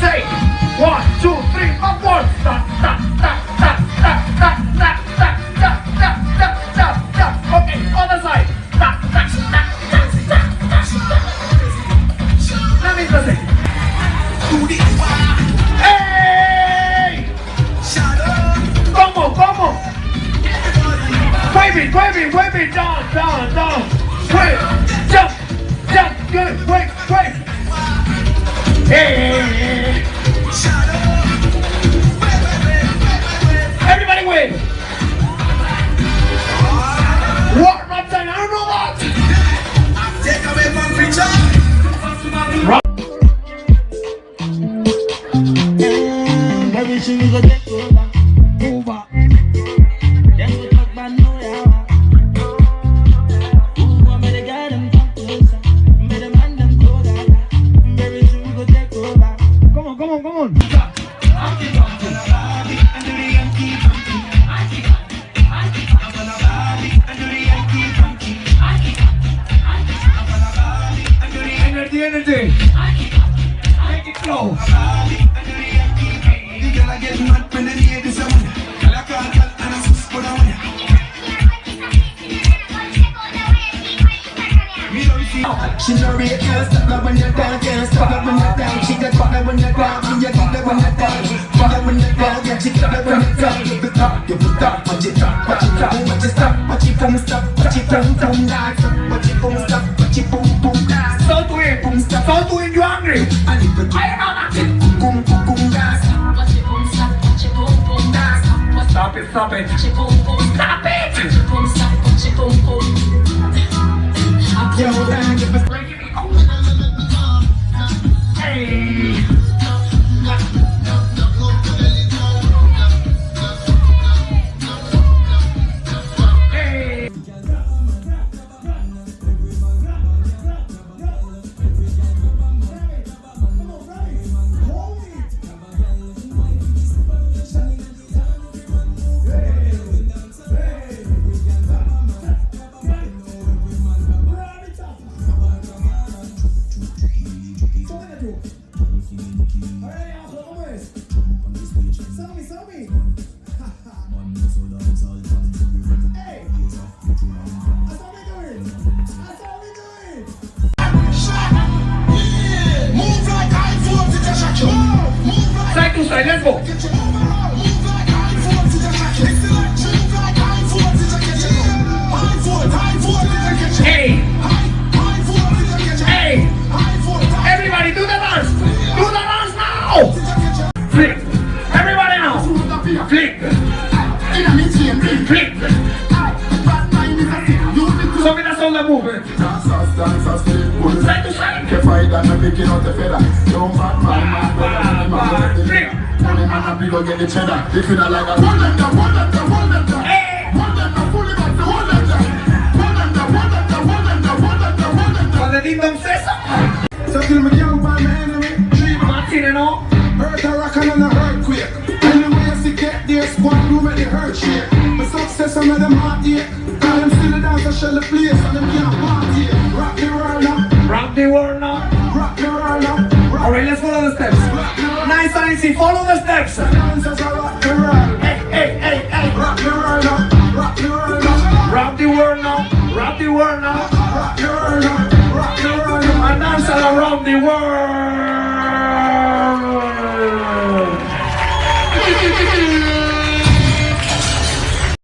Say 1, 2, 3, upward. Stop, stop, stop, stop, stop, stop, stop, stop, stop, stop, stop, stop, stop. Okay, other side. Stop, stop, stop, stop, stop, stop. Let me listen. Hey! Como, como. Wave it, down, down, down. Wave, jump, jump, good, wave. Hey! Everybody wave. What? Not saying, I don't know what. Take away from preacher. Everything is a take over. Then we talk about no yeah. Ooh, I made a guy them come closer. Made a man them go down. Everything we go take over. Come on. Energy. Make it flow. She know it can't stop me when you're down, can't stop me when you're down. She got me when you're down, me you get me when you're down. Fire when you're down, yeah, she got me when you're down. The top, you put up, watch it stop, watch it stop, watch it stop, watch it boom stop, watch it boom boom die, watch it boom stop, watch it boom boom die. So to it, boom stop, so to it, you hungry? I need to I am not it, boom boom die. Watch it boom stop, watch it boom boom die. Stop it, watch it boom boom, stop it. Watch it boom stop, watch it boom boom. Yo, man, if it's breaking me out. Hey. Let's go. Hey. Hey. Everybody do the dance. Do the dance now. Flick. Everybody now. Flick. Flick. So me that's all the movement. Side to side. Flick. Get the cheddar. If you don't like a hold them down. Hey! Hold them down, pull it back, hold them down. But they didn't them say something. So kill me young by my enemy. Martin and all. Earth a rock and an earthquake. Anyway, I see get there, squad room at the hurt shit. The success of them heart here. Call them still dance and shell the place and them can't party. Rock the world now. Rock the world now. Rock the world now. Alright, let's follow the steps. Nice and easy, follow the steps. Hey. Rock the world now. Rock the world now. Rock the world now. Rock the world now. Rock the world now. Rock the world now. And dance all around the world.